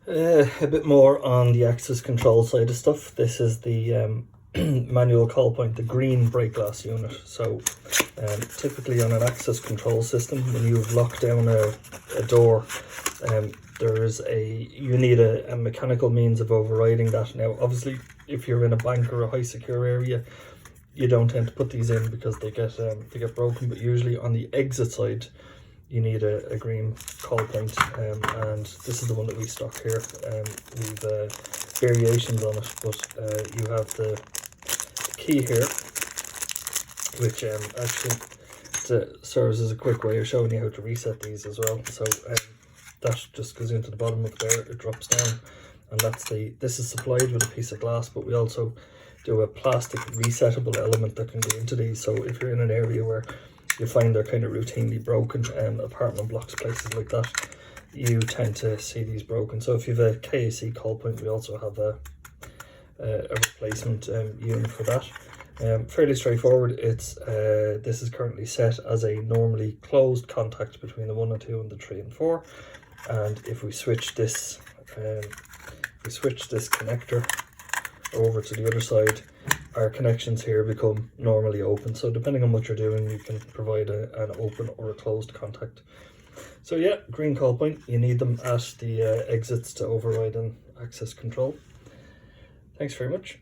A bit more on the access control side of stuff. This is the manual Callpoint, the green brake glass unit. So typically on an access control system, when you've locked down a door, you need a mechanical means of overriding that. Now obviously if you're in a bank or a high secure area, you don't tend to put these in because they get broken, but usually on the exit side you need a green Callpoint, and this is the one that we stock here. We've variations on it, but you have the key here, which actually serves as a quick way of showing you how to reset these as well. So that just goes into the bottom of there, it drops down, and this is supplied with a piece of glass, but we also do a plastic resettable element that can go into these. So if you're in an area where you find they're kind of routinely broken, apartment blocks, places like that, you tend to see these broken. So if you have a KAC Callpoint, we also have a replacement unit for that. Fairly straightforward. This is currently set as a normally closed contact between the 1 and 2 and the 3 and 4, and if we switch this connector over to the other side, our connections here become normally open. So depending on what you're doing, you can provide an open or a closed contact. So yeah, green Callpoint, you need them at the exits to override and access control. Thanks very much.